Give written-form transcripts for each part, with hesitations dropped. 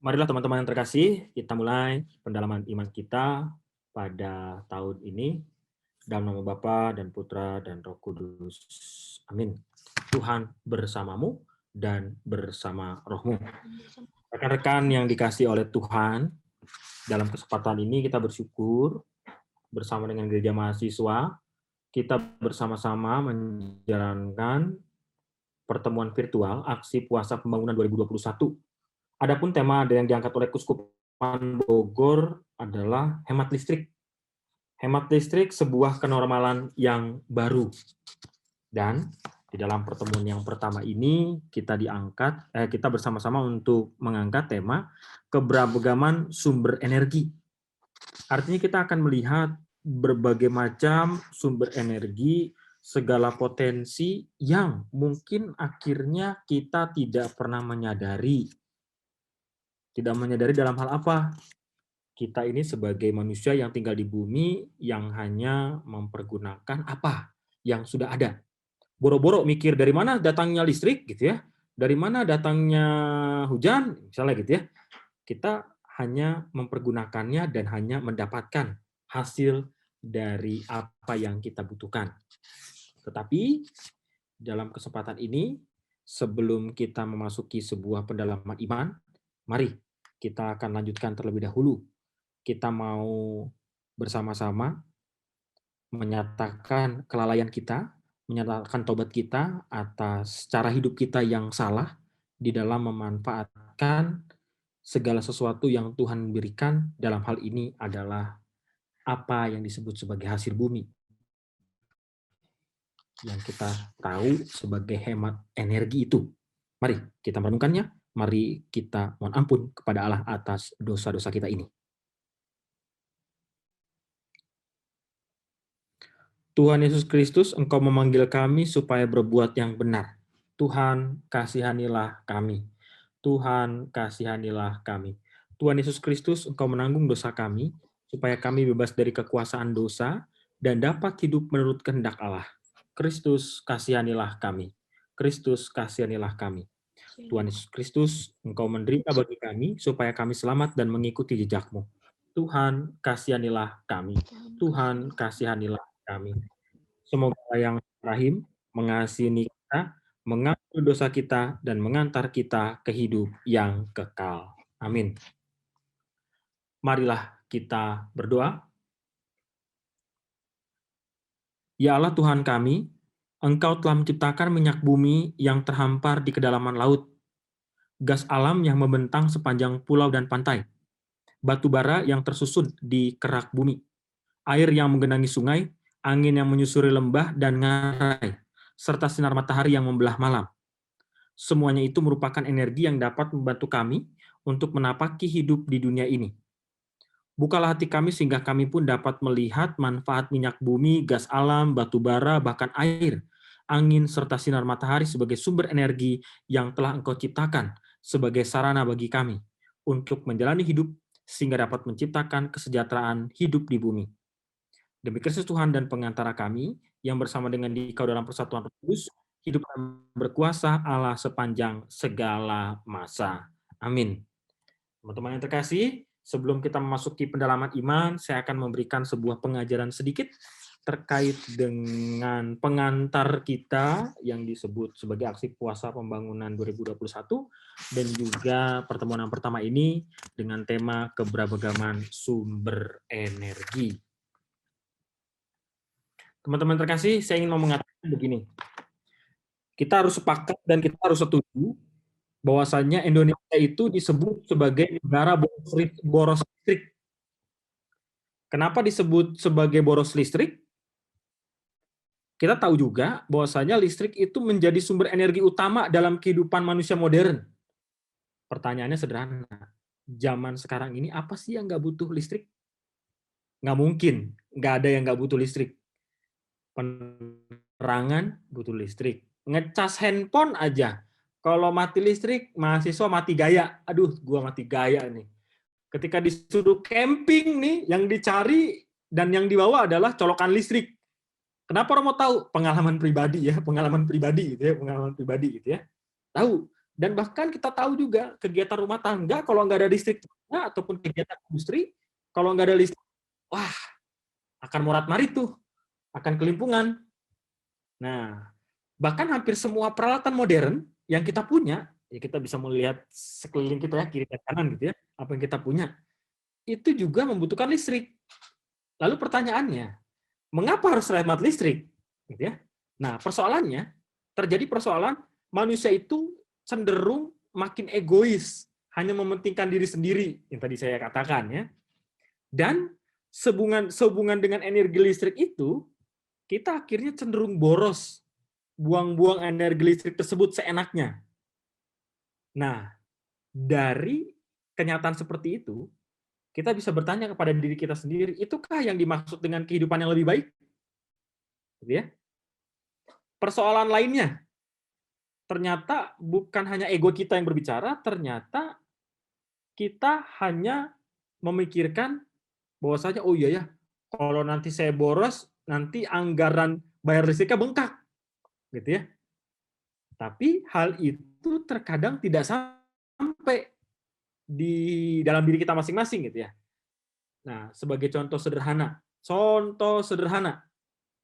Marilah teman-teman yang terkasih, kita mulai pendalaman iman kita pada tahun ini dalam nama Bapa dan Putra dan Roh Kudus. Amin. Tuhan bersamamu dan bersama rohmu. Rekan-rekan yang dikasih oleh Tuhan, dalam kesempatan ini kita bersyukur bersama dengan gereja mahasiswa, kita bersama-sama menjalankan pertemuan virtual aksi puasa pembangunan 2021. Adapun tema yang diangkat oleh Kuskupan Bogor adalah hemat listrik. Hemat listrik sebuah kenormalan yang baru. Dan di dalam pertemuan yang pertama ini kita bersama-sama untuk mengangkat tema keberagaman sumber energi. Artinya kita akan melihat berbagai macam sumber energi, segala potensi yang mungkin akhirnya kita tidak pernah menyadari. Tidak menyadari dalam hal apa? Kita ini sebagai manusia yang tinggal di bumi yang hanya mempergunakan apa yang sudah ada. Boro-boro mikir dari mana datangnya listrik gitu ya. Dari mana datangnya hujan misalnya gitu ya. Kita hanya mempergunakannya dan hanya mendapatkan hasil dari apa yang kita butuhkan. Tetapi dalam kesempatan ini sebelum kita memasuki sebuah pendalaman iman, mari kita akan lanjutkan terlebih dahulu. Kita mau bersama-sama menyatakan kelalaian kita, menyatakan tobat kita atas cara hidup kita yang salah di dalam memanfaatkan segala sesuatu yang Tuhan berikan. Dalam hal ini adalah apa yang disebut sebagai hasil bumi, yang kita tahu sebagai hemat energi itu. Mari kita merenungkannya, mari kita mohon ampun kepada Allah atas dosa-dosa kita ini. Tuhan Yesus Kristus, Engkau memanggil kami supaya berbuat yang benar. Tuhan, kasihanilah kami. Tuhan, kasihanilah kami. Tuhan Yesus Kristus, Engkau menanggung dosa kami, supaya kami bebas dari kekuasaan dosa dan dapat hidup menurut kehendak Allah. Kristus, kasihanilah kami. Kristus, kasihanilah kami. Tuhan Yesus Kristus, Engkau menderita bagi kami, supaya kami selamat dan mengikuti jejak-Mu. Tuhan, kasihanilah kami. Tuhan, kasihanilah kami. Semoga yang rahim mengasihi kita, mengampuni dosa kita, dan mengantar kita ke hidup yang kekal. Amin. Marilah kita berdoa. Ya Allah Tuhan kami, Engkau telah menciptakan minyak bumi yang terhampar di kedalaman laut, gas alam yang membentang sepanjang pulau dan pantai, batu bara yang tersusun di kerak bumi, air yang menggenangi sungai, angin yang menyusuri lembah dan ngarai, serta sinar matahari yang membelah malam. Semuanya itu merupakan energi yang dapat membantu kami untuk menapaki hidup di dunia ini. Bukalah hati kami sehingga kami pun dapat melihat manfaat minyak bumi, gas alam, batu bara, bahkan air, angin, serta sinar matahari sebagai sumber energi yang telah Engkau ciptakan sebagai sarana bagi kami untuk menjalani hidup sehingga dapat menciptakan kesejahteraan hidup di bumi. Demi Kristus Tuhan dan pengantara kami, yang bersama dengan Dikau dalam persatuan Roh Kudus, hidup dan berkuasa Allah sepanjang segala masa. Amin. Teman-teman yang terkasih, sebelum kita memasuki pendalaman iman, saya akan memberikan sebuah pengajaran sedikit terkait dengan pengantar kita yang disebut sebagai aksi puasa pembangunan 2021 dan juga pertemuan yang pertama ini dengan tema keberagaman sumber energi. Teman-teman terkasih, saya ingin mengatakan begini. Kita harus sepakat dan kita harus setuju bahwasannya Indonesia itu disebut sebagai negara boros listrik. Kenapa disebut sebagai boros listrik? Kita tahu juga bahwasanya listrik itu menjadi sumber energi utama dalam kehidupan manusia modern. Pertanyaannya sederhana. Zaman sekarang ini apa sih yang nggak butuh listrik? Nggak mungkin. Nggak ada yang nggak butuh listrik. Penerangan butuh listrik. Ngecas handphone aja. Kalau mati listrik, mahasiswa mati gaya. Aduh, gua mati gaya nih. Ketika disuruh camping nih, yang dicari dan yang dibawa adalah colokan listrik. Kenapa orang mau tahu? Pengalaman pribadi ya, pengalaman pribadi gitu ya. Tahu Dan bahkan kita tahu juga kegiatan rumah tangga kalau nggak ada listrik ataupun kegiatan industri, kalau nggak ada listrik, wah akan morat-marit tuh, akan kelimpungan. Nah, bahkan hampir semua peralatan modern yang kita punya, ya kita bisa melihat sekeliling kita ya, kiri dan kanan gitu ya, apa yang kita punya, itu juga membutuhkan listrik. Lalu pertanyaannya, mengapa harus hemat listrik? Gitu ya. Nah, persoalannya, terjadi persoalan manusia itu cenderung makin egois, hanya mementingkan diri sendiri, yang tadi saya katakan ya. Dan sehubungan dengan energi listrik itu, kita akhirnya cenderung boros, buang-buang energi listrik tersebut seenaknya. Nah, dari kenyataan seperti itu, kita bisa bertanya kepada diri kita sendiri, itukah yang dimaksud dengan kehidupan yang lebih baik? Gitu ya. Persoalan lainnya, ternyata bukan hanya ego kita yang berbicara, ternyata kita hanya memikirkan bahwasanya, oh iya ya, kalau nanti saya boros, nanti anggaran bayar listriknya bengkak. Gitu ya. Tapi hal itu terkadang tidak sampai di dalam diri kita masing-masing gitu ya. Nah, sebagai contoh sederhana,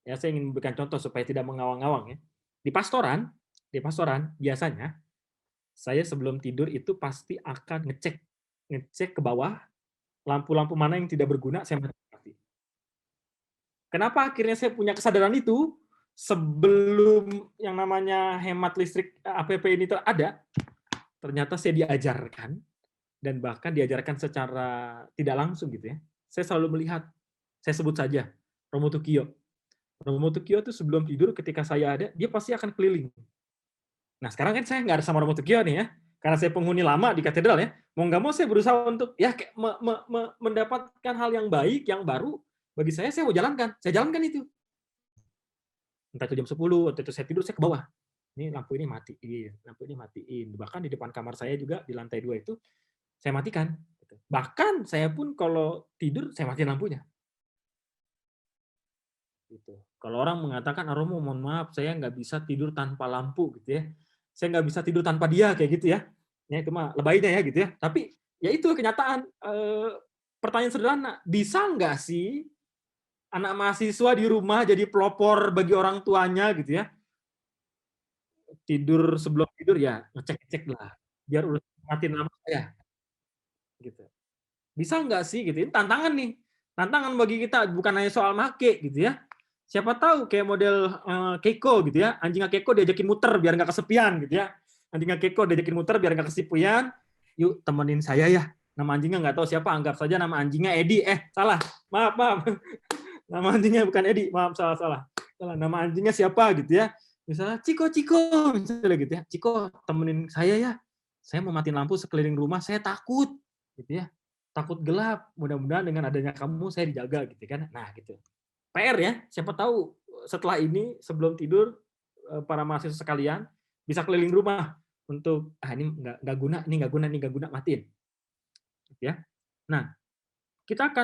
ya saya ingin memberikan contoh supaya tidak mengawang-awang ya. Di pastoran biasanya saya sebelum tidur itu pasti akan ngecek ke bawah lampu-lampu mana yang tidak berguna saya mati. Kenapa akhirnya saya punya kesadaran itu? Sebelum yang namanya hemat listrik APP ini ada, ternyata saya diajarkan dan bahkan diajarkan secara tidak langsung gitu ya. Saya selalu melihat, saya sebut saja Romo Tukio. Romo Tukio itu sebelum tidur ketika saya ada, dia pasti akan keliling. Nah sekarang kan saya nggak ada sama Romo Tukio nih ya, karena saya penghuni lama di katedral ya. Mau nggak mau saya berusaha untuk ya mendapatkan hal yang baik, yang baru bagi saya mau jalankan. Saya jalankan itu. Entah itu jam 10, atau itu saya tidur, saya ke bawah. Ini lampu ini matiin. Bahkan di depan kamar saya juga, di lantai 2 itu, saya matikan. Bahkan saya pun kalau tidur, saya matiin lampunya. Gitu. Kalau orang mengatakan, Romo, mohon maaf, saya nggak bisa tidur tanpa lampu, gitu ya. Saya nggak bisa tidur tanpa dia, kayak gitu ya. Ya itu mah lebaynya ya, gitu ya. Tapi ya itu kenyataan. Pertanyaan sederhana, bisa nggak sih anak mahasiswa di rumah jadi pelopor bagi orang tuanya, gitu ya? Tidur sebelum tidur ya ngecek-ngecek lah, biar udah matiin lampu saya. Gitu. Bisa nggak sih gitu? Ini tantangan nih. Tantangan bagi kita bukan hanya soal make gitu ya. Siapa tahu kayak model Keiko gitu ya. Anjingnya Keiko diajakin muter biar nggak kesepian gitu ya. Anjingnya Keiko diajakin muter biar nggak kesepian. Yuk temenin saya ya. Nama anjingnya nggak tahu siapa, anggap saja nama anjingnya Edi. Salah. Maaf. Nama anjingnya bukan Edi. Maaf, salah. Nama anjingnya siapa gitu ya. Misalnya Ciko, misalnya gitu ya. Ciko, temenin saya ya. Saya mau matiin lampu sekeliling rumah, saya takut gitu ya. Takut gelap. Mudah-mudahan dengan adanya kamu saya dijaga gitu kan. Nah, gitu. PR ya. Siapa tahu setelah ini sebelum tidur para mahasiswa sekalian bisa keliling rumah untuk ini nggak guna, matiin. Gitu ya. Nah,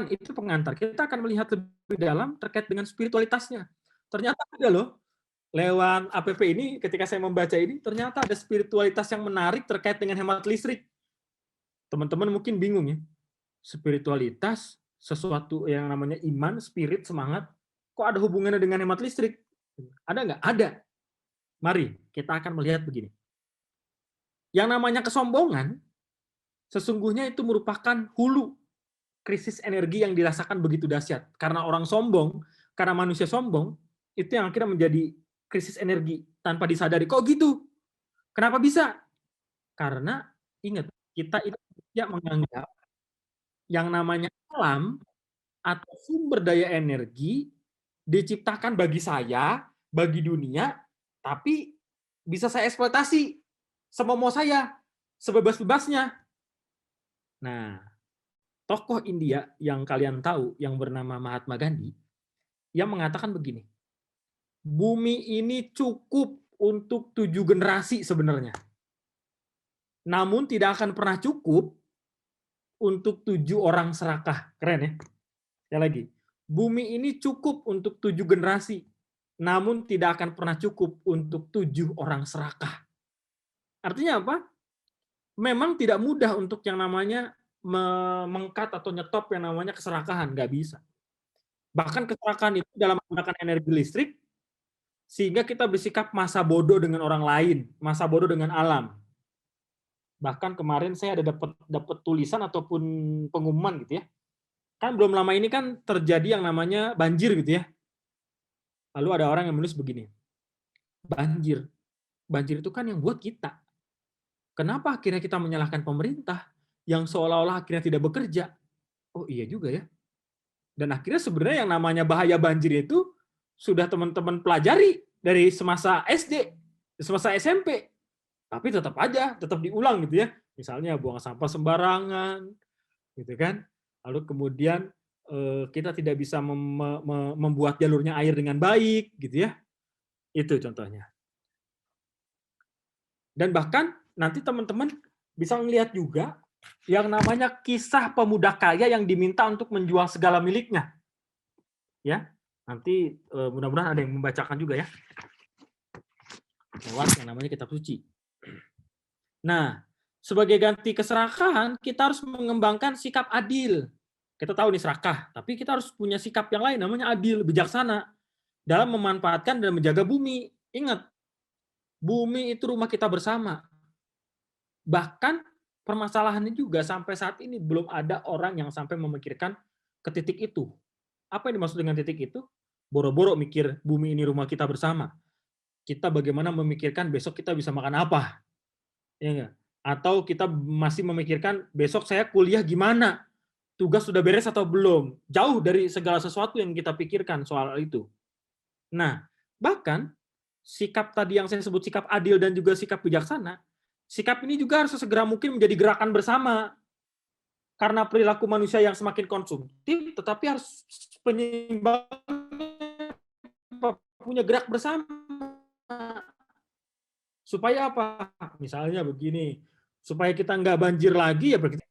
itu pengantar. Kita akan melihat lebih dalam terkait dengan spiritualitasnya. Ternyata ada loh, lewat APP ini, ketika saya membaca ini, ternyata ada spiritualitas yang menarik terkait dengan hemat listrik. Teman-teman mungkin bingung ya, spiritualitas, sesuatu yang namanya iman, spirit, semangat, kok ada hubungannya dengan hemat listrik? Ada nggak? Ada. Mari, kita akan melihat begini. Yang namanya kesombongan, sesungguhnya itu merupakan hulu krisis energi yang dirasakan begitu dahsyat. Karena orang sombong, karena manusia sombong, itu yang akhirnya menjadi krisis energi tanpa disadari. Kok gitu? Kenapa bisa? Karena ingat, kita itu tidak menganggap yang namanya alam atau sumber daya energi diciptakan bagi saya, bagi dunia, tapi bisa saya eksploitasi semau saya, sebebas-bebasnya. Nah, tokoh India yang kalian tahu yang bernama Mahatma Gandhi yang mengatakan begini, bumi ini cukup untuk 7 generasi sebenarnya. Namun tidak akan pernah cukup untuk 7 orang serakah. Keren ya? Sekali lagi, bumi ini cukup untuk 7 generasi, namun tidak akan pernah cukup untuk 7 orang serakah. Artinya apa? memang tidak mudah untuk yang namanya mengkat atau nyetop yang namanya keserakahan, nggak bisa. Bahkan keserakahan itu dalam menggunakan energi listrik, sehingga kita bersikap masa bodoh dengan orang lain, masa bodoh dengan alam. Bahkan kemarin saya ada dapat tulisan ataupun pengumuman gitu ya. Kan belum lama ini kan terjadi yang namanya banjir gitu ya. Lalu ada orang yang menulis begini, banjir. Banjir itu kan yang buat kita. Kenapa akhirnya kita menyalahkan pemerintah yang seolah-olah akhirnya tidak bekerja? Oh iya juga ya. Dan akhirnya sebenarnya yang namanya bahaya banjir itu sudah teman-teman pelajari dari semasa SD, semasa SMP. Tapi tetap aja, tetap diulang gitu ya. Misalnya buang sampah sembarangan, gitu kan. Lalu kemudian kita tidak bisa membuat jalurnya air dengan baik, gitu ya. Itu contohnya. Dan bahkan nanti teman-teman bisa melihat juga yang namanya kisah pemuda kaya yang diminta untuk menjual segala miliknya. Ya, nanti mudah-mudahan ada yang membacakan juga ya. Lewat yang namanya kitab suci. Nah, sebagai ganti keserakahan, kita harus mengembangkan sikap adil. Kita tahu nih serakah, tapi kita harus punya sikap yang lain, namanya adil, bijaksana, dalam memanfaatkan dan menjaga bumi. Ingat, bumi itu rumah kita bersama. Bahkan permasalahannya juga sampai saat ini belum ada orang yang sampai memikirkan ke titik itu. Apa yang dimaksud dengan titik itu? Boro-boro mikir bumi ini rumah kita bersama. Kita bagaimana memikirkan besok kita bisa makan apa. Ya enggak? Atau kita masih memikirkan besok saya kuliah gimana? Tugas sudah beres atau belum? Jauh dari segala sesuatu yang kita pikirkan soal itu. Nah, bahkan sikap tadi yang saya sebut sikap adil dan juga sikap bijaksana, sikap ini juga harus sesegera mungkin menjadi gerakan bersama. Karena perilaku manusia yang semakin konsumtif, tetapi harus penyeimbangnya punya gerak bersama. Supaya apa? Misalnya begini, supaya kita nggak banjir lagi ya berarti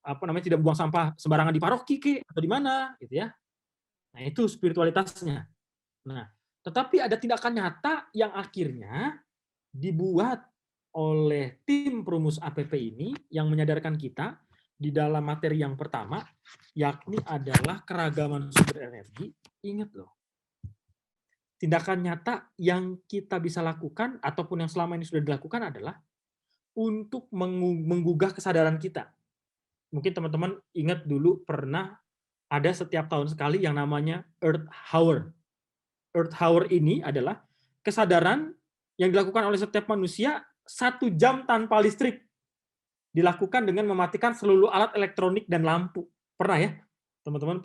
apa namanya tidak buang sampah sembarangan di paroki atau di mana gitu ya. Nah, itu spiritualitasnya. Nah, tetapi ada tindakan nyata yang akhirnya dibuat oleh tim perumus APP ini yang menyadarkan kita di dalam materi yang pertama, yakni adalah keragaman sumber energi. Ingat loh, tindakan nyata yang kita bisa lakukan ataupun yang selama ini sudah dilakukan adalah untuk menggugah kesadaran kita. Mungkin teman-teman ingat dulu pernah ada setiap tahun sekali yang namanya Earth Hour. Earth Hour ini adalah kesadaran yang dilakukan oleh setiap manusia 1 jam tanpa listrik. Dilakukan dengan mematikan seluruh alat elektronik dan lampu. Pernah ya? Teman-teman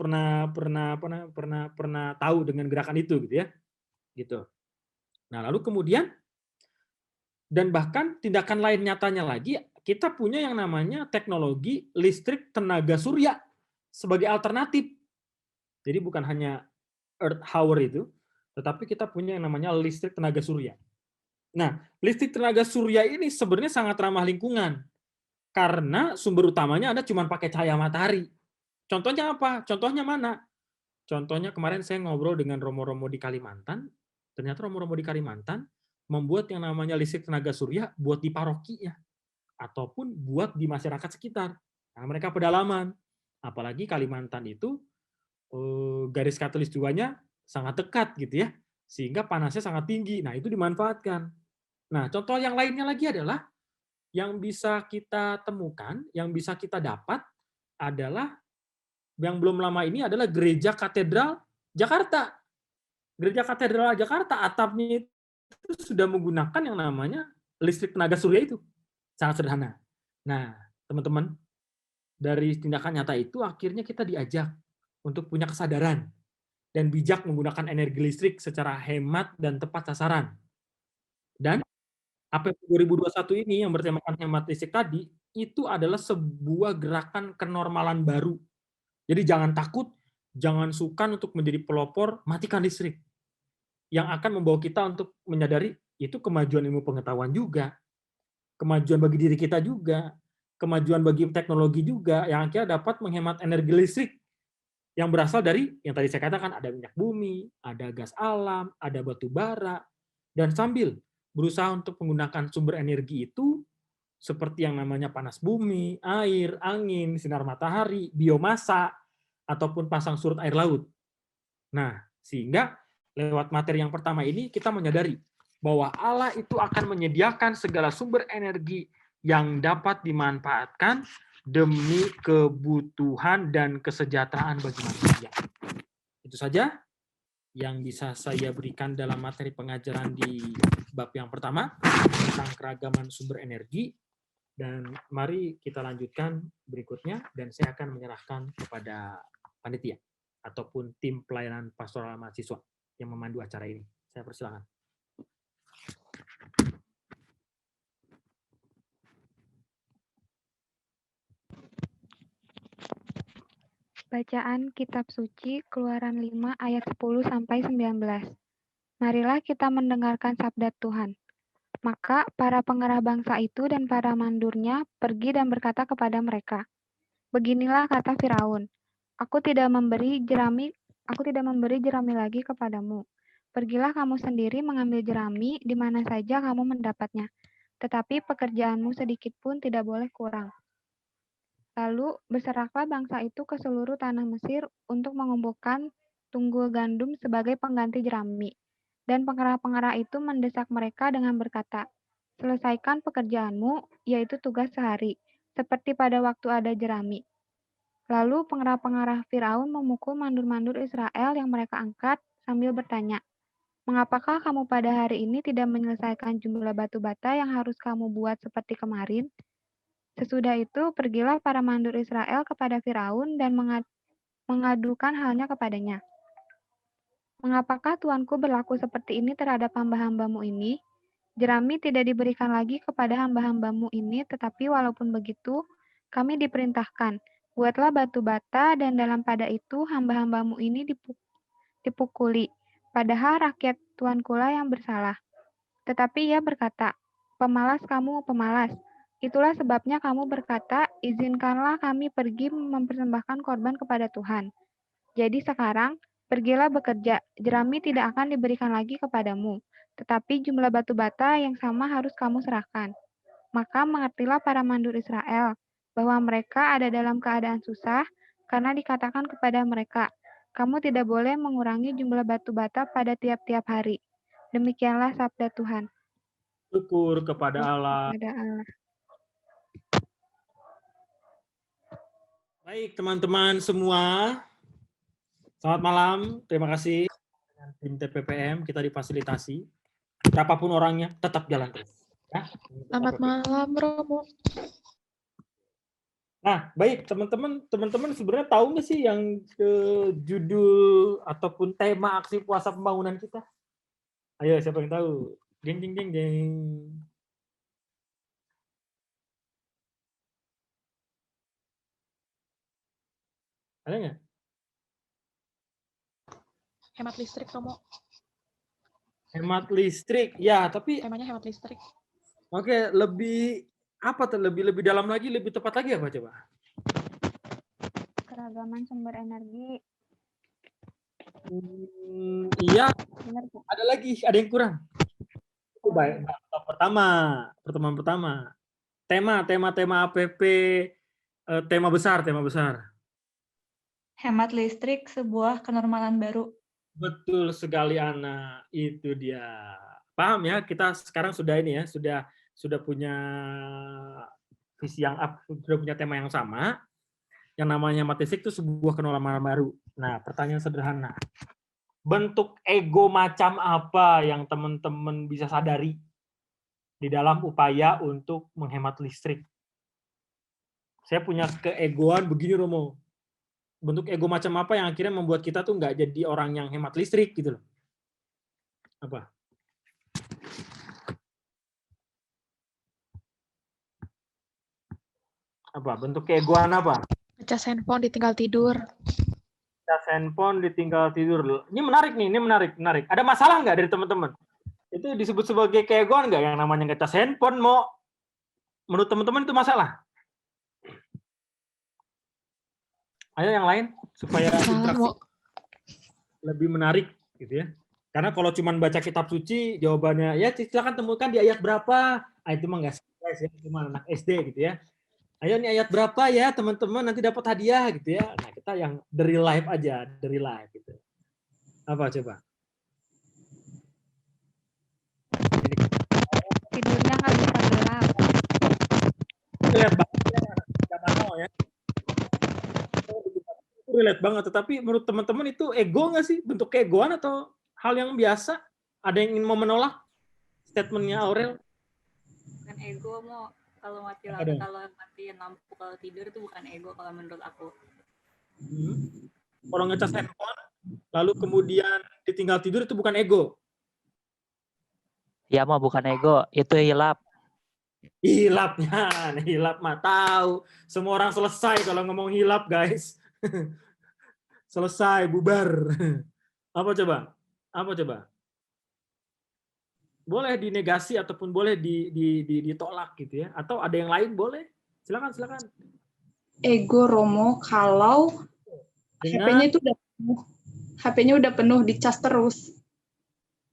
pernah tahu dengan gerakan itu gitu ya. Gitu. Nah, lalu kemudian dan bahkan tindakan lain nyatanya lagi, kita punya yang namanya teknologi listrik tenaga surya sebagai alternatif. Jadi bukan hanya Earth Hour itu, tetapi kita punya yang namanya listrik tenaga surya. Nah, listrik tenaga surya ini sebenarnya sangat ramah lingkungan. Karena sumber utamanya Anda cuma pakai cahaya matahari. Contohnya apa? Contohnya mana? Contohnya kemarin saya ngobrol dengan romo-romo di Kalimantan, ternyata romo-romo di Kalimantan membuat yang namanya listrik tenaga surya buat di parokinya, ataupun buat di masyarakat sekitar. Nah, mereka pedalaman. Apalagi Kalimantan itu garis khatulistiwanya sangat dekat gitu ya, sehingga panasnya sangat tinggi. Nah, itu dimanfaatkan. Nah, contoh yang lainnya lagi adalah yang bisa kita temukan, yang bisa kita dapat adalah yang belum lama ini adalah Gereja Katedral Jakarta. Gereja Katedral Jakarta atapnya itu sudah menggunakan yang namanya listrik tenaga surya itu. Sangat sederhana. Nah, teman-teman, dari tindakan nyata itu akhirnya kita diajak untuk punya kesadaran dan bijak menggunakan energi listrik secara hemat dan tepat sasaran. Dan APP 2021 ini yang bertemakan hemat listrik tadi, itu adalah sebuah gerakan kenormalan baru. Jadi jangan takut, jangan sungkan untuk menjadi pelopor, matikan listrik. Yang akan membawa kita untuk menyadari itu kemajuan ilmu pengetahuan juga, kemajuan bagi diri kita juga, kemajuan bagi teknologi juga, yang akhirnya dapat menghemat energi listrik yang berasal dari yang tadi saya katakan ada minyak bumi, ada gas alam, ada batu bara, dan sambil berusaha untuk menggunakan sumber energi itu seperti yang namanya panas bumi, air, angin, sinar matahari, biomasa, ataupun pasang surut air laut. Nah, sehingga lewat materi yang pertama ini kita menyadari bahwa Allah itu akan menyediakan segala sumber energi yang dapat dimanfaatkan demi kebutuhan dan kesejahteraan bagi manusia. Itu saja yang bisa saya berikan dalam materi pengajaran di bab yang pertama tentang keragaman sumber energi. Dan mari kita lanjutkan berikutnya, dan saya akan menyerahkan kepada panitia ataupun tim pelayanan pastoral mahasiswa yang memandu acara ini. Saya persilakan. Bacaan Kitab Suci Keluaran 5 ayat 10 sampai 19. Marilah kita mendengarkan sabda Tuhan. Maka para pengerah bangsa itu dan para mandurnya pergi dan berkata kepada mereka, beginilah kata Firaun, aku tidak memberi jerami lagi kepadamu. Pergilah kamu sendiri mengambil jerami di mana saja kamu mendapatnya, tetapi pekerjaanmu sedikit pun tidak boleh kurang. Lalu berseraklah bangsa itu ke seluruh tanah Mesir untuk mengumpulkan tunggul gandum sebagai pengganti jerami. Dan pengerah-pengerah itu mendesak mereka dengan berkata, selesaikan pekerjaanmu, yaitu tugas sehari, seperti pada waktu ada jerami. Lalu pengerah-pengerah Firaun memukul mandur-mandur Israel yang mereka angkat sambil bertanya, mengapakah kamu pada hari ini tidak menyelesaikan jumlah batu bata yang harus kamu buat seperti kemarin? Sesudah itu, pergilah para mandur Israel kepada Firaun dan mengadukan halnya kepadanya. Mengapakah Tuanku berlaku seperti ini terhadap hamba-hambamu ini? Jerami tidak diberikan lagi kepada hamba-hambamu ini, tetapi walaupun begitu, kami diperintahkan, buatlah batu bata, dan dalam pada itu hamba-hambamu ini dipukuli. Padahal rakyat Tuankulah yang bersalah. Tetapi ia berkata, pemalas kamu, pemalas. Itulah sebabnya kamu berkata, izinkanlah kami pergi mempersembahkan korban kepada Tuhan. Jadi sekarang, pergilah bekerja, jerami tidak akan diberikan lagi kepadamu, tetapi jumlah batu bata yang sama harus kamu serahkan. Maka mengertilah para mandur Israel, bahwa mereka ada dalam keadaan susah, karena dikatakan kepada mereka, kamu tidak boleh mengurangi jumlah batu bata pada tiap-tiap hari. Demikianlah sabda Tuhan. Syukur kepada Allah. Baik, teman-teman semua. Selamat malam, terima kasih. Dengan tim TPPM kita difasilitasi. Berapapun orangnya, tetap jalan terus. Ya? Selamat malam, Romo. Nah, baik teman-teman sebenarnya tahu nggak sih yang judul ataupun tema aksi puasa pembangunan kita? Ayo, siapa yang tahu? Ding, ding, ding, ding. Ada nggak? Hemat listrik, Romo. Hemat listrik, ya. Tapi temanya hemat listrik. Oke, lebih apa tuh? Lebih dalam lagi, lebih tepat lagi apa coba? Keragaman sumber energi. Iya. Benar, ada lagi, ada yang kurang. Itu baik. Pertemuan pertama. Tema APP, tema besar. Hemat listrik, sebuah kenormalan baru. Betul sekali, Ana. Itu dia. Paham ya? Kita sekarang sudah ini ya, sudah punya visi yang sudah punya tema yang sama. Yang namanya hemat listrik itu sebuah kenormalan baru. Nah, pertanyaan sederhana. Bentuk ego macam apa yang teman-teman bisa sadari di dalam upaya untuk menghemat listrik? Saya punya keegoan begini, Romo. Bentuk ego macam apa yang akhirnya membuat kita tuh nggak jadi orang yang hemat listrik gitu loh? Apa? Apa? Bentuk keegoan apa? Ngecas handphone ditinggal tidur. Ngecas handphone ditinggal tidur. Ini menarik nih, ini menarik. Ada masalah nggak dari teman-teman? Itu disebut sebagai keegoan nggak yang namanya ngecas handphone? Mau menurut teman-teman itu masalah? Ayo yang lain supaya interaksi lebih menarik gitu ya. Karena kalau cuma baca kitab suci jawabannya ya silakan temukan di ayat berapa. Itu mah nggak selesai guys ya, cuma anak SD gitu ya. Ayo nih ayat berapa ya teman-teman, nanti dapat hadiah gitu ya. Nah kita yang the real life aja, the real life gitu. Apa coba? Tidurnya nggak bisa gelap. Relate banget ya, anak zaman now ya. Itu relate banget, tetapi menurut teman-teman itu ego nggak sih? Bentuk keegoan atau hal yang biasa? Ada yang ingin mau menolak statementnya Aurel? Bukan ego, mau kalau Apa dong? kalau matiin lampu kalau tidur itu bukan ego kalau menurut aku. Kalau ngecas handphone, lalu kemudian ditinggal tidur itu bukan ego. Ya mau bukan ego, itu hilap. Hilapnya, hilap mah tahu. Semua orang selesai kalau ngomong hilap, guys. Selesai, bubar. Apa coba? Apa coba? Boleh dinegasi ataupun boleh ditolak gitu ya. Atau ada yang lain boleh. Silakan, silakan. Ego Romo kalau Dengan HP-nya udah penuh dicas terus.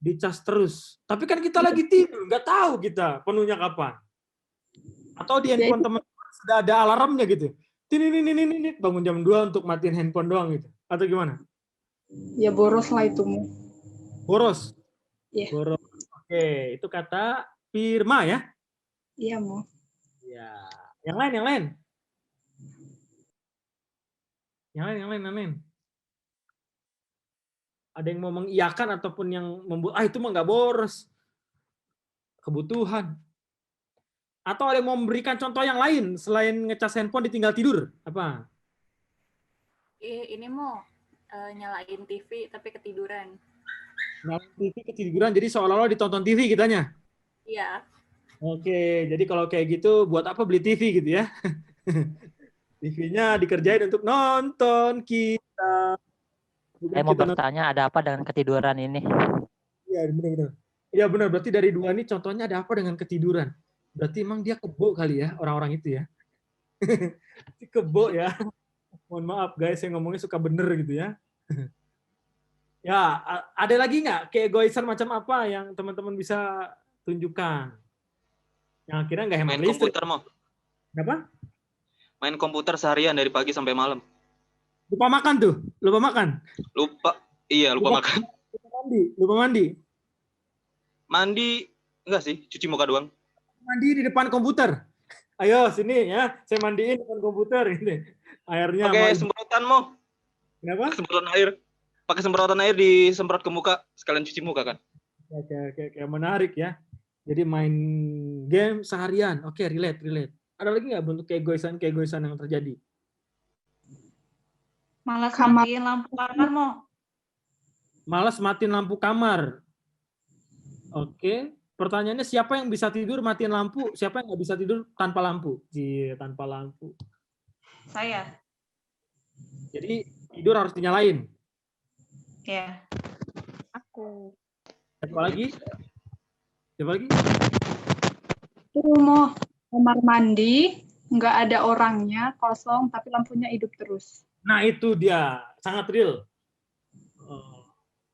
dicas terus. Tapi kan kita lagi tidur, nggak tahu kita penuhnya kapan. Atau di handphone teman-teman sudah ada alarmnya gitu. Ini bangun jam 2 untuk matiin handphone doang gitu. Atau gimana? Ya boros lah itu. Boros. Iya. Boros. Oke, itu kata Firma ya. Iya, Mo. Ya. Yang lain, yang lain. Yang lain. Ada yang mau mengiyakan ataupun yang membuat itu mah nggak boros. Kebutuhan. Atau ada yang mau memberikan contoh yang lain selain ngecas handphone ditinggal tidur? Apa? Ini mau nyalain TV tapi ketiduran. Nyalain TV ketiduran, jadi seolah-olah ditonton TV kitanya. Iya. Oke, jadi kalau kayak gitu buat apa beli TV gitu ya? TV-nya dikerjain untuk nonton kita. Saya mau bertanya, ada apa dengan ketiduran ini? Iya, benar-benar. Iya benar, berarti dari dua ini contohnya ada apa dengan ketiduran? Berarti emang dia kebo kali ya, orang-orang itu ya. Kebo ya. Mohon maaf guys, saya ngomongnya suka bener gitu ya. Ya, ada lagi nggak keegoisan macam apa yang teman-teman bisa tunjukkan? Yang akhirnya nggak hemat Main listrik. komputer mau. Kenapa? Main komputer seharian dari pagi sampai malam. Lupa makan tuh, lupa makan. Lupa makan. Lupa mandi. Mandi enggak sih, cuci muka doang. Mandi di depan komputer. Ayo sini ya, saya mandiin depan komputer ini. Airnya Pakai semprotan mau. Kenapa? Pakai semprotan air disemprot ke muka, sekalian cuci muka kan. Oke, menarik ya. Jadi main game seharian. Oke, relate. Ada lagi nggak bentuk keegoisan yang terjadi? Malas matiin lampu kamar, Mo. Malas matiin lampu kamar. Oke. Pertanyaannya siapa yang bisa tidur matiin lampu? Siapa yang nggak bisa tidur tanpa lampu? Tanpa lampu. Saya. Jadi tidur harus dinyalain. Ya. Aku. Siapa lagi? Itu Mo, kamar mandi nggak ada orangnya, kosong, tapi lampunya hidup terus. Nah itu dia, sangat real.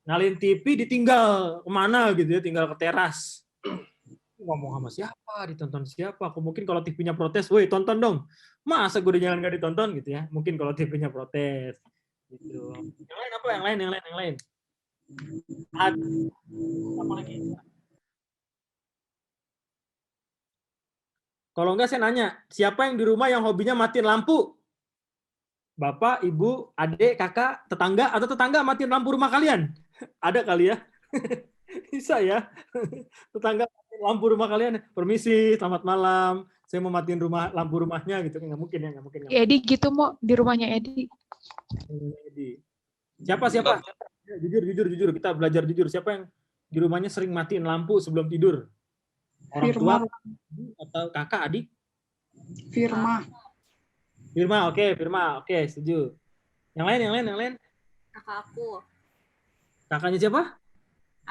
Nyalain TV ditinggal kemana gitu ya, tinggal ke teras. Ngomong sama siapa, ditonton siapa. Mungkin kalau TV-nya protes, woi tonton dong. Masa gue jangan nggak ditonton gitu ya. Mungkin kalau TV-nya protes. Gitu. Yang lain apa? Yang lain. Apa lagi? Kalau enggak saya nanya, siapa yang di rumah yang hobinya matiin lampu? Bapak, ibu, adik, kakak, tetangga, atau tetangga matiin lampu rumah kalian? Ada kali ya? Bisa ya? Tetangga matiin lampu rumah kalian. Permisi, selamat malam. Saya mau matiin lampu rumahnya gitu. Nggak mungkin ya, nggak mungkin. Edi gitu mau di rumahnya Edi. Siapa? Jujur. Kita belajar jujur. Siapa yang di rumahnya sering matiin lampu sebelum tidur? Orang tua atau kakak, adik? Firma, oke, setuju. Yang lain. Kakak aku. Kakaknya siapa?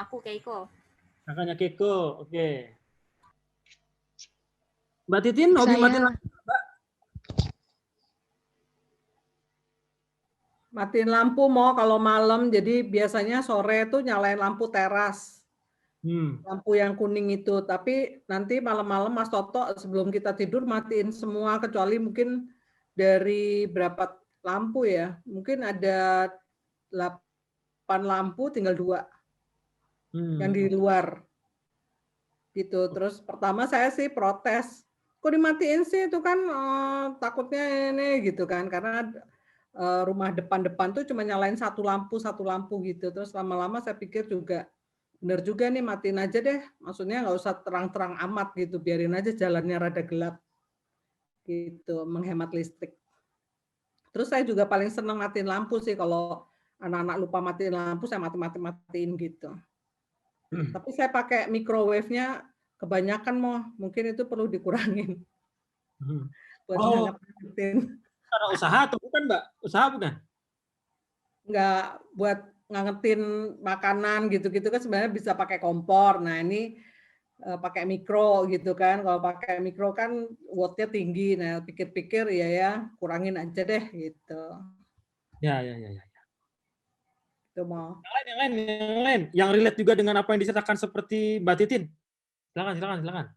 Aku Keiko. Kakaknya Keiko, oke. Mbak Titin, hobi matiin lampu? Matiin lampu mau kalau malam, jadi biasanya sore tuh nyalain lampu teras. lampu yang kuning itu. Tapi nanti malam-malam Mas Toto sebelum kita tidur matiin semua kecuali mungkin dari berapa lampu ya. Mungkin ada 8 lampu tinggal 2 yang di luar. Gitu. Terus pertama saya sih protes. Kok dimatiin sih itu kan takutnya ini gitu kan karena rumah depan-depan tuh cuma nyalain satu lampu gitu. Terus lama-lama saya pikir juga bener juga nih matiin aja deh. Maksudnya nggak usah terang-terang amat gitu, biarin aja jalannya rada gelap gitu, menghemat listrik. Terus saya juga paling seneng matiin lampu sih kalau anak-anak lupa matiin lampu saya matiin gitu. Tapi saya pakai microwave-nya kebanyakan mungkin itu perlu dikurangin. Buat ngangetin. Karena usaha atau bukan, Mbak? Usaha bukan? Enggak, buat ngangetin makanan gitu-gitu kan sebenarnya bisa pakai kompor. Nah, ini pakai mikro gitu kan. Kalau pakai mikro kan watt-nya tinggi. Nah, pikir-pikir ya kurangin aja deh gitu. Ya. Itu mau. Yang lain. Yang relate juga dengan apa yang diceritakan seperti Mbak Titin. Silakan.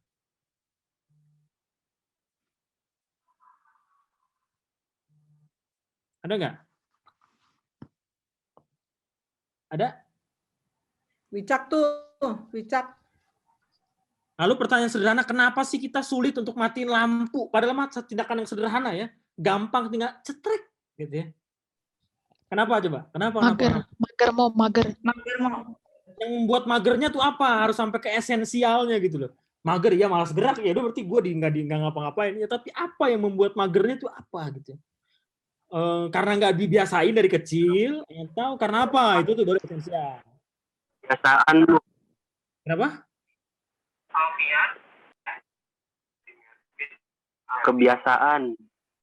Ada nggak? Ada? Wicak. Lalu pertanyaan sederhana, kenapa sih kita sulit untuk matiin lampu? Padahal tindakan yang sederhana ya, gampang tinggal cetrek gitu ya. Kenapa coba? Kenapa? Mager. Yang membuat magernya tuh apa? Harus sampai ke esensialnya gitu loh. Mager ya, malas gerak ya, udah berarti gue nggak ngapa-ngapain ya. Tapi apa yang membuat magernya tuh apa gitu? Karena nggak dibiasain dari kecil, atau karena apa? Itu tuh baru esensial. Kebiasaan. Kenapa?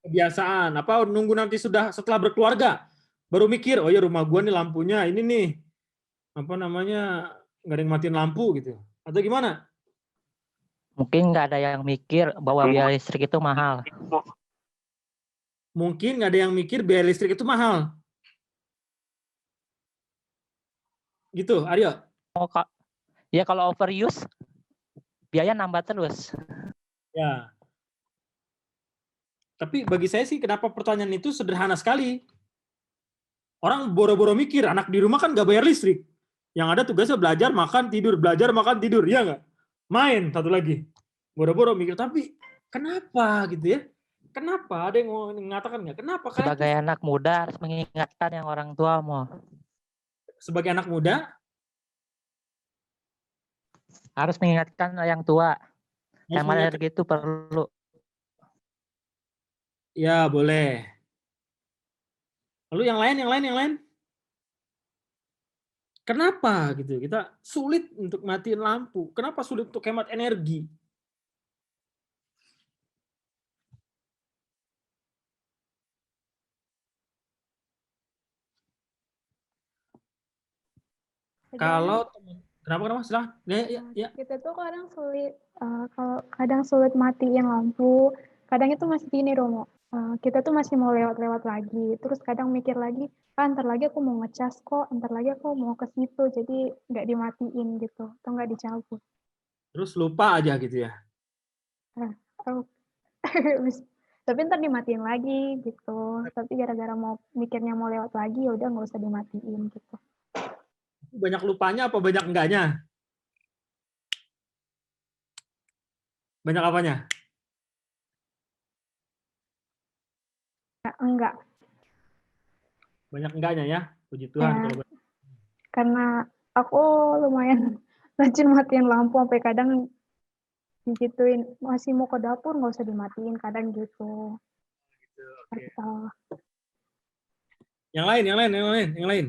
Kebiasaan. Apa nunggu nanti setelah berkeluarga baru mikir, oh ya rumah gua nih lampunya ini nih apa namanya nggak ada yang matiin lampu gitu. Atau gimana? Mungkin nggak ada yang mikir bahwa biaya listrik itu mahal. Mungkin nggak ada yang mikir biaya listrik itu mahal. Gitu, Aryo? Ya kalau overuse, biaya nambah terus. Ya. Tapi bagi saya sih kenapa pertanyaan itu sederhana sekali. Orang boro-boro mikir, anak di rumah kan nggak bayar listrik. Yang ada tugasnya belajar, makan, tidur, ya nggak? Main, satu lagi. Boro-boro mikir, tapi kenapa gitu ya? Kenapa? Ada yang mau mengatakan nggak? Kenapa? Sebagai anak muda harus mengingatkan yang orang tua mau. Sebagai anak muda? Harus mengingatkan yang tua. Hemat energi itu perlu. Ya, boleh. Lalu yang lain? Kenapa gitu? Kita sulit untuk matiin lampu. Kenapa sulit untuk hemat energi? Kalau kenapa? Silahkan. Ya. Kita tuh kadang sulit matiin lampu. Kadang itu masih gini, Romo. Kita tuh masih mau lewat-lewat lagi. Terus kadang mikir lagi, ntar lagi aku mau ngecas kok, ntar lagi aku mau ke situ. Jadi nggak dimatiin gitu, atau nggak dicabut. Terus lupa aja gitu ya? Tapi ntar dimatiin lagi gitu. Tapi gara-gara mikirnya mau lewat lagi, ya udah nggak usah dimatiin gitu. Banyak lupanya apa banyak enggaknya? Banyak apanya? Enggak. Banyak enggaknya ya? Puji Tuhan. Ya, kalau karena aku lumayan rajin matiin lampu sampai kadang digituin, masih mau ke dapur nggak usah dimatiin, kadang gitu. Okay. Yang lain.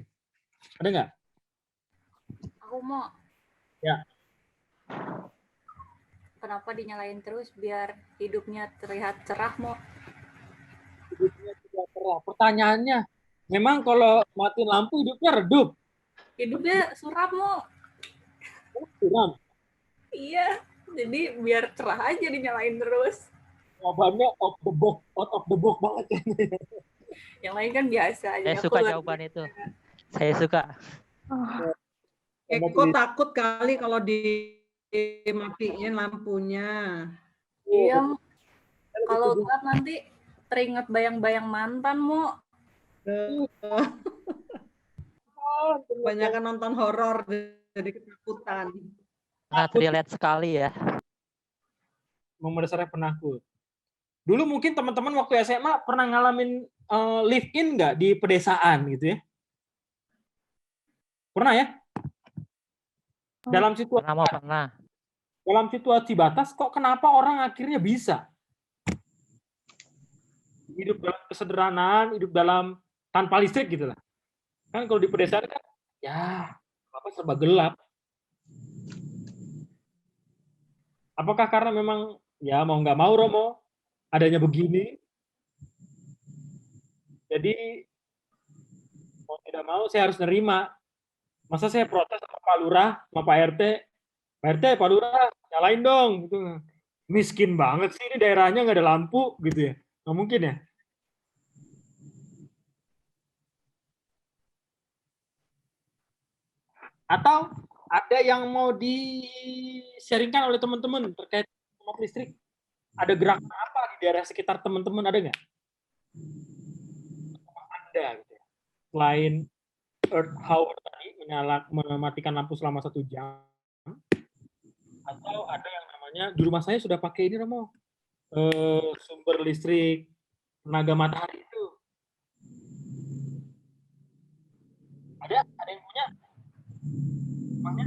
Ada nggak? Aku mau. Ya. Kenapa dinyalain terus biar hidupnya terlihat cerah, mau? Hidupnya tidak cerah. Pertanyaannya, memang kalau matiin lampu hidupnya redup? Hidupnya suram, mau. Suram? Iya, jadi biar cerah aja dinyalain terus. Jawabannya out of the box banget. Yang lain kan biasa aja. Saya suka jawaban itu. Saya suka. Eko takut kali kalau dimatiin lampunya. Iya. Kalau enggak nanti teringat bayang-bayang mantan, Mo. Kebanyakan nonton horor jadi ketakutan. Sangat relate sekali ya. Memang dasarnya penakut. Dulu mungkin teman-teman waktu SMA pernah ngalamin live in nggak di pedesaan gitu ya? Pernah ya? Dalam situasi batas kok kenapa orang akhirnya bisa hidup dalam kesederhanaan, hidup dalam tanpa listrik gitu lah. Kan kalau di pedesaan kan ya apa serba gelap. Apakah karena memang ya mau nggak mau Romo adanya begini? Jadi mau tidak mau saya harus nerima. Masa saya protes sama Pak Lurah, sama Pak RT, Pak RT, Pak Lurah, nyalain dong. Gitu. Miskin banget sih, ini daerahnya nggak ada lampu, gitu ya. Nggak mungkin ya. Atau ada yang mau di-sharingkan oleh teman-teman terkait sama listrik? Ada gerakan apa di daerah sekitar teman-teman, ada nggak? Ada, gitu ya. Selain Earth Hour tadi, mematikan lampu selama 1 jam, atau ada yang namanya di rumah saya sudah pakai ini Romo, sumber listrik tenaga matahari itu. Ada yang punya? Emangnya?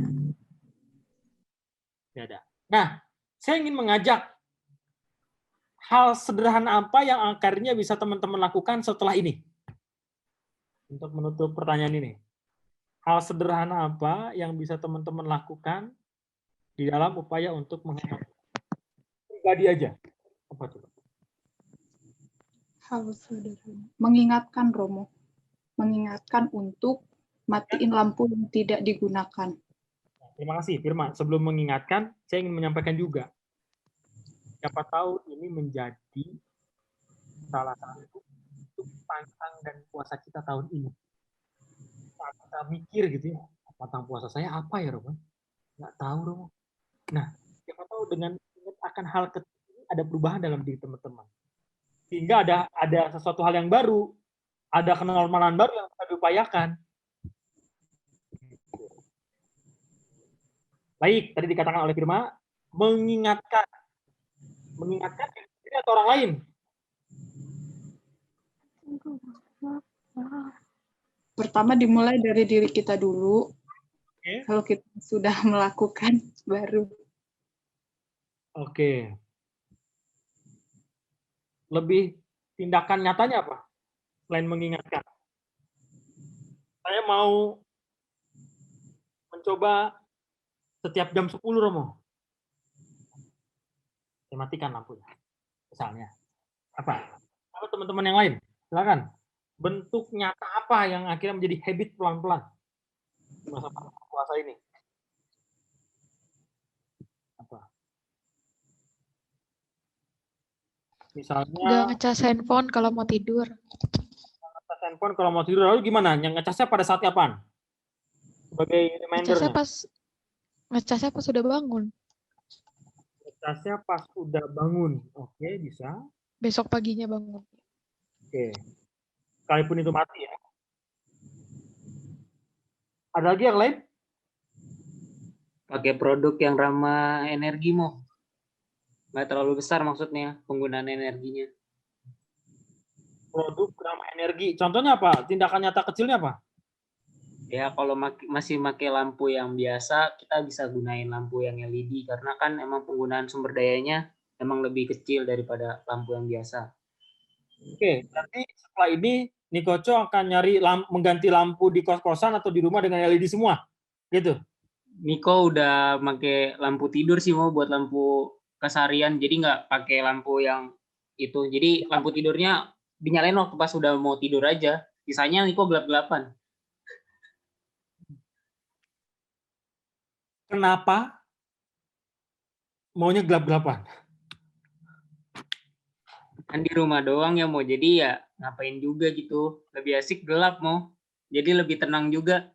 Tidak ada. Nah, saya ingin mengajak hal sederhana apa yang akhirnya bisa teman-teman lakukan setelah ini. Untuk menutup pertanyaan ini. Hal sederhana apa yang bisa teman-teman lakukan di dalam upaya untuk menghemat pribadi aja? Apa coba? Hal sederhana. Mengingatkan Romo. Mengingatkan untuk matiin lampu yang tidak digunakan. Terima kasih, Firman. Sebelum mengingatkan, saya ingin menyampaikan juga. Siapa tahu ini menjadi salah satu pantang dan puasa kita tahun ini. Saat kita mikir gitu ya, pantang puasa saya apa ya, Romo? Nggak tahu, Romo. Nah, siapa tahu dengan ingat akan hal kecil ini ada perubahan dalam diri teman-teman. Sehingga ada sesuatu hal yang baru, ada kenormalan baru yang bisa diupayakan. Baik, tadi dikatakan oleh Firman, mengingatkan diri atau orang lain. Pertama dimulai dari diri kita dulu. Oke. Kalau kita sudah melakukan, baru. Oke. Lebih tindakan nyatanya apa? Selain mengingatkan. Saya mau mencoba setiap jam 10, Romo. Saya matikan lampunya. Misalnya. Apa teman-teman yang lain? Silakan. Bentuk nyata apa yang akhirnya menjadi habit pelan-pelan masa puasa ini? Apa? Misalnya Nggak ngecas handphone kalau mau tidur. Ngecas handphone kalau mau tidur, lalu gimana? Yang ngecasnya pada saat apaan? Sebagai reminder. Ngecasnya pas sudah bangun. Ngecasnya pas udah bangun. Oke, bisa. Besok paginya bangun. Oke. Sekalipun itu mati ya. Ada lagi yang lain? Pakai produk yang ramah energi, Mo. Nggak terlalu besar maksudnya penggunaan energinya. Produk ramah energi. Contohnya apa? Tindakan nyata kecilnya apa? Ya, kalau masih pakai lampu yang biasa, kita bisa gunain lampu yang LED karena kan emang penggunaan sumber dayanya emang lebih kecil daripada lampu yang biasa. Oke, nanti setelah ini Nikoco akan nyari mengganti lampu di kos-kosan atau di rumah dengan LED semua, gitu. Niko udah pakai lampu tidur sih, mau buat lampu keseharian, jadi nggak pakai lampu yang itu. Jadi lampu tidurnya dinyalain waktu pas udah mau tidur aja. Sisanya Niko gelap-gelapan. Kenapa maunya gelap-gelapan? Kan di rumah doang ya, mau jadi ya ngapain juga gitu. Lebih asik gelap, mau. Jadi lebih tenang juga.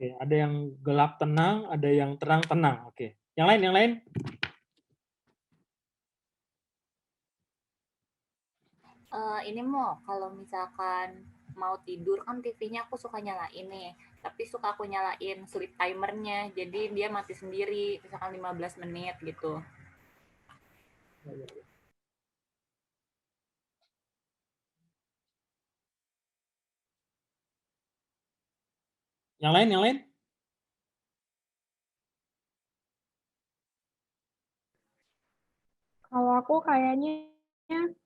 Oke, ada yang gelap tenang, ada yang terang tenang. Oke. Yang lain, yang lain? Ini mau kalau misalkan mau tidur kan TV-nya aku suka nyalain nih, tapi suka aku nyalain sleep timernya, jadi dia mati sendiri, misalkan 15 menit gitu. Yang lain, yang lain? Kalau aku kayaknya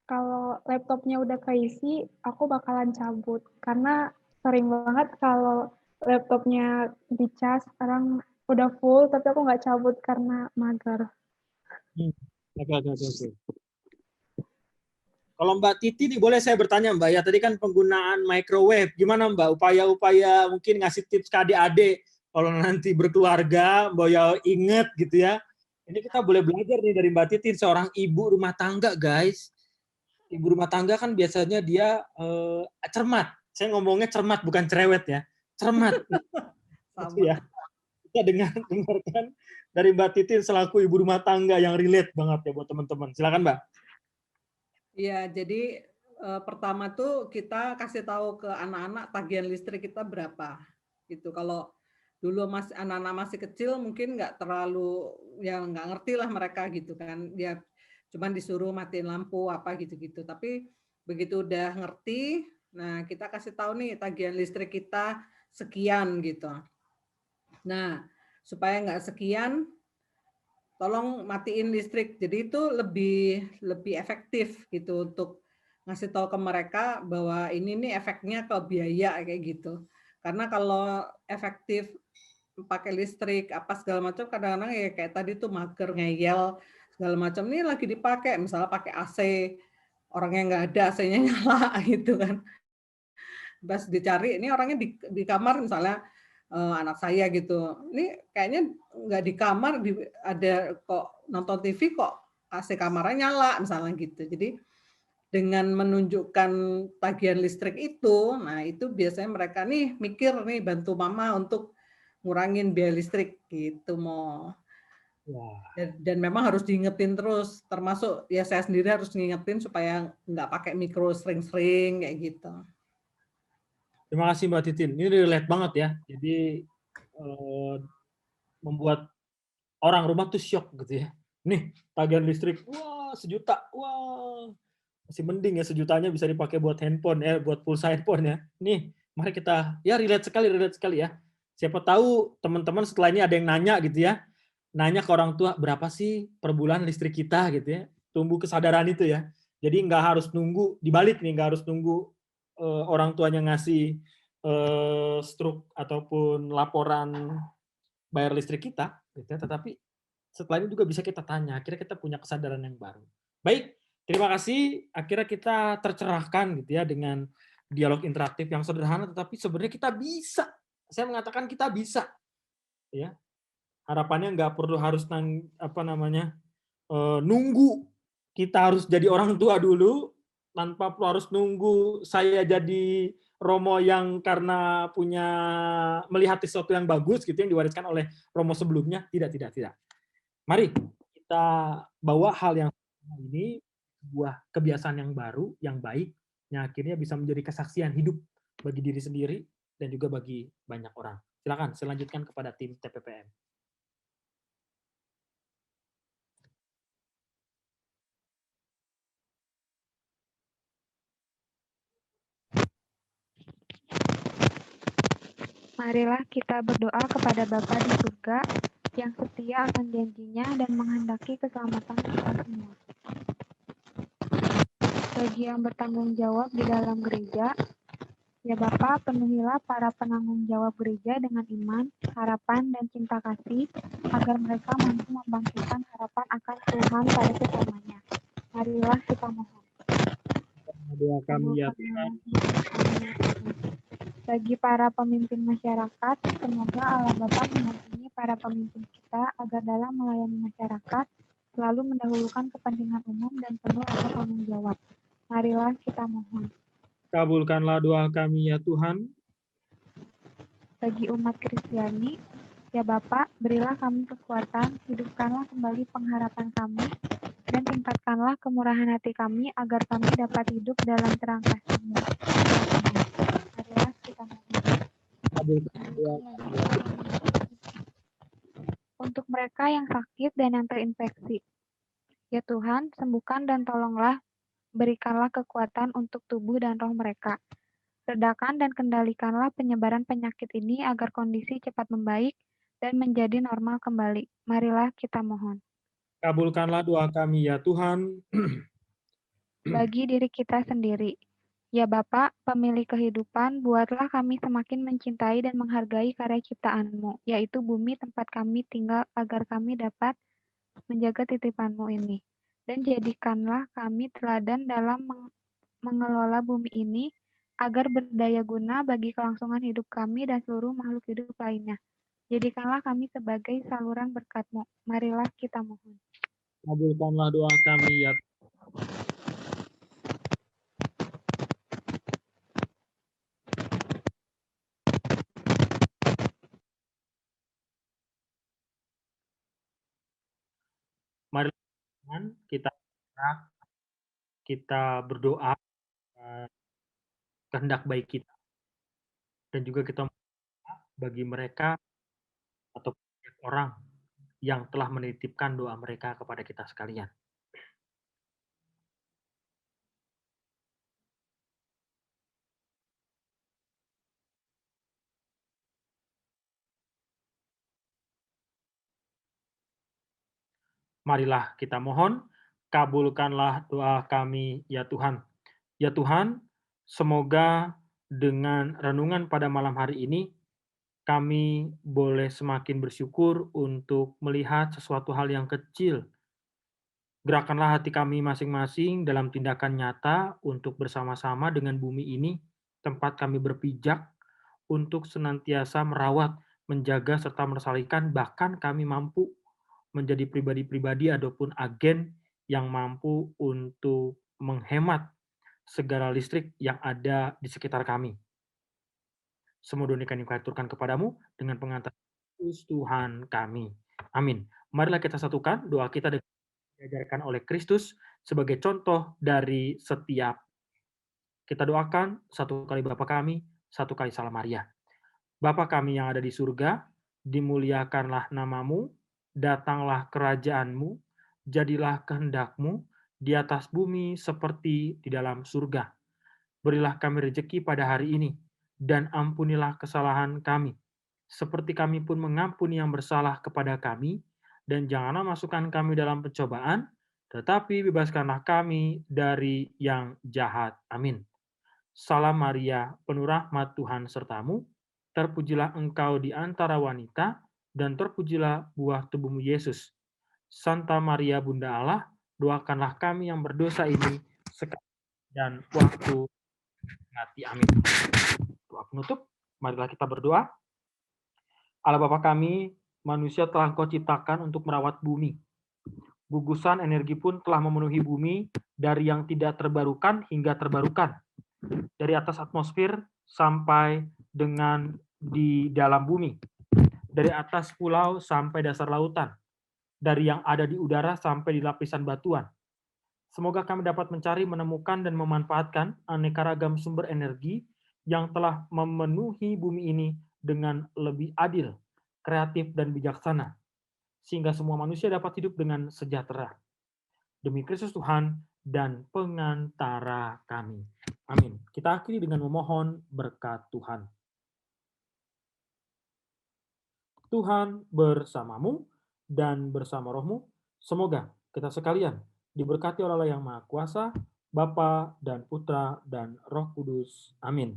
kalau laptopnya udah keisi, aku bakalan cabut. Karena sering banget kalau laptopnya dicas, sekarang udah full, tapi aku nggak cabut karena mager. Oke. Kalau Mbak Titi nih, boleh saya bertanya Mbak, ya tadi kan penggunaan microwave, gimana Mbak upaya-upaya mungkin ngasih tips ke adik-adik kalau nanti berkeluarga, Mbak ya inget gitu ya. Ini kita boleh belajar nih dari Mbak Titi, seorang ibu rumah tangga guys. Ibu rumah tangga kan biasanya dia cermat. Saya ngomongnya cermat bukan cerewet ya. Cermat. Ya. Kita dengarkan dari Mbak Titin selaku ibu rumah tangga yang relate banget ya buat teman-teman. Silakan Mbak. Iya, jadi pertama tuh kita kasih tahu ke anak-anak tagihan listrik kita berapa. Gitu. Kalau dulu anak-anak masih kecil mungkin nggak terlalu, ya nggak ngerti lah mereka gitu kan. Dia cuman disuruh matiin lampu apa gitu-gitu. Tapi begitu udah ngerti, nah kita kasih tahu nih tagihan listrik kita sekian gitu. Nah, supaya nggak sekian, tolong matiin listrik. Jadi itu lebih efektif gitu untuk ngasih tahu ke mereka bahwa ini nih efeknya ke biaya kayak gitu. Karena kalau efektif pakai listrik apa segala macam, kadang-kadang ya kayak tadi tuh mager, ngeyel segala macam. Ini lagi dipakai, misalnya pakai AC, orangnya nggak ada, AC-nya nyala gitu kan. Pas dicari, ini orangnya di kamar misalnya anak saya gitu. Ini kayaknya nggak di kamar, ada kok nonton TV kok AC kamarnya nyala misalnya gitu. Jadi dengan menunjukkan tagihan listrik itu, nah itu biasanya mereka nih mikir nih bantu mama untuk ngurangin biaya listrik gitu mau. Dan memang harus diingetin terus, termasuk ya saya sendiri harus ngingetin supaya nggak pakai mikro sering-sering kayak gitu. Terima kasih Mbak Titin. Ini relate banget ya. Jadi membuat orang rumah tuh shock gitu ya. Nih tagihan listrik, wah 1 juta, wah masih mending ya 1 jutanya bisa dipakai buat handphone ya, buat pulsa handphone ya. Nih, mari kita ya relate sekali ya. Siapa tahu teman-teman setelah ini ada yang nanya gitu ya. Nanya ke orang tua, berapa sih per bulan listrik kita gitu ya. Tumbuh kesadaran itu ya. Jadi nggak harus nunggu, dibalik nih, nggak harus nunggu orang tuanya ngasih struk ataupun laporan bayar listrik kita, gitu ya. Tetapi setelah ini juga bisa kita tanya, akhirnya kita punya kesadaran yang baru. Baik, terima kasih. Akhirnya kita tercerahkan gitu ya dengan dialog interaktif yang sederhana, tetapi sebenarnya kita bisa. Saya mengatakan kita bisa. Ya, harapannya nggak perlu harus nunggu kita harus jadi orang tua dulu, tanpa perlu harus nunggu saya jadi Romo yang karena melihat sesuatu yang bagus gitu yang diwariskan oleh Romo sebelumnya. Tidak. Mari kita bawa hal yang ini sebuah kebiasaan yang baru, yang baik, yang akhirnya bisa menjadi kesaksian hidup bagi diri sendiri dan juga bagi banyak orang. Silakan, saya lanjutkan kepada tim TPPM. Marilah kita berdoa kepada Bapa di surga yang setia akan janjinya dan menghendaki keselamatan kita semua. Bagi yang bertanggung jawab di dalam gereja, ya Bapa, penuhilah para penanggung jawab gereja dengan iman, harapan, dan cinta kasih, agar mereka mampu membangkitkan harapan akan Tuhan pada sesamanya. Marilah kita mohon. Doa kami ya Tuhan. Bagi para pemimpin masyarakat, semoga Allah Bapa mendampingi para pemimpin kita agar dalam melayani masyarakat selalu mendahulukan kepentingan umum dan penuh rasa tanggung jawab. Marilah kita mohon. Kabulkanlah doa kami ya Tuhan. bagi umat Kristiani. Ya Bapa, berilah kami kekuatan, hidupkanlah kembali pengharapan kami, dan tingkatkanlah kemurahan hati kami agar kami dapat hidup dalam terang kasih-Mu. Marilah kita untuk mereka yang sakit dan yang terinfeksi. Ya Tuhan, sembuhkan dan tolonglah, berikanlah kekuatan untuk tubuh dan roh mereka. Redakan dan kendalikanlah penyebaran penyakit ini agar kondisi cepat membaik dan menjadi normal kembali. Marilah kita mohon. Kabulkanlah doa kami ya Tuhan. Bagi diri kita sendiri. Ya Bapa, pemilik kehidupan, buatlah kami semakin mencintai dan menghargai karya ciptaan-Mu, yaitu bumi tempat kami tinggal, agar kami dapat menjaga titipan-Mu ini. Dan jadikanlah kami teladan dalam mengelola bumi ini, agar berdaya guna bagi kelangsungan hidup kami dan seluruh makhluk hidup lainnya. Jadikanlah kami sebagai saluran berkat-Mu. Marilah kita mohon. Kabulkanlah doa kami ya Mari kita berdoa kehendak baik kita, dan juga kita bagi mereka atau orang yang telah menitipkan doa mereka kepada kita sekalian. Marilah kita mohon, kabulkanlah doa kami ya Tuhan. Ya Tuhan, semoga dengan renungan pada malam hari ini, kami boleh semakin bersyukur untuk melihat sesuatu hal yang kecil. Gerakanlah hati kami masing-masing dalam tindakan nyata untuk bersama-sama dengan bumi ini, tempat kami berpijak, untuk senantiasa merawat, menjaga, serta melestarikan, bahkan kami mampu menjadi pribadi-pribadi ataupun agen yang mampu untuk menghemat segala listrik yang ada di sekitar kami. Semua doa kami aturkan kepadamu dengan pengantar Kristus Tuhan kami. Amin. Marilah kita satukan doa kita dengan diajarkan oleh Kristus sebagai contoh dari setiap. Kita doakan satu kali Bapa kami, satu kali Salam Maria. Bapa kami yang ada di surga, dimuliakanlah namamu, datanglah kerajaan-Mu, jadilah kehendak-Mu di atas bumi seperti di dalam surga. Berilah kami rejeki pada hari ini, dan ampunilah kesalahan kami, seperti kami pun mengampuni yang bersalah kepada kami, dan janganlah masukkan kami dalam pencobaan, tetapi bebaskanlah kami dari yang jahat. Amin. Salam Maria, penuh rahmat Tuhan sertamu, terpujilah engkau di antara wanita, dan terpujilah buah tubuhmu Yesus. Santa Maria Bunda Allah, doakanlah kami yang berdosa ini sekarang dan waktu mati. Amin. Doa penutup, marilah kita berdoa. Allah Bapa kami, manusia telah Engkau ciptakan untuk merawat bumi. Gugusan energi pun telah memenuhi bumi dari yang tidak terbarukan hingga terbarukan. Dari atas atmosfer sampai dengan di dalam bumi. Dari atas pulau sampai dasar lautan. Dari yang ada di udara sampai di lapisan batuan. Semoga kami dapat mencari, menemukan, dan memanfaatkan aneka ragam sumber energi yang telah memenuhi bumi ini dengan lebih adil, kreatif, dan bijaksana. Sehingga semua manusia dapat hidup dengan sejahtera. Demi Kristus Tuhan dan pengantara kami. Amin. Kita akhiri dengan memohon berkat Tuhan. Tuhan bersamamu dan bersama rohmu. Semoga kita sekalian diberkati oleh Allah yang Maha Kuasa, Bapa dan Putra dan Roh Kudus. Amin.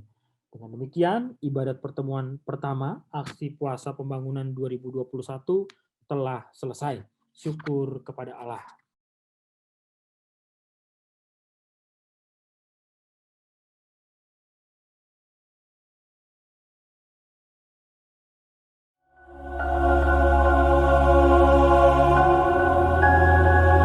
Dengan demikian, ibadat pertemuan pertama aksi puasa pembangunan 2021 telah selesai. Syukur kepada Allah.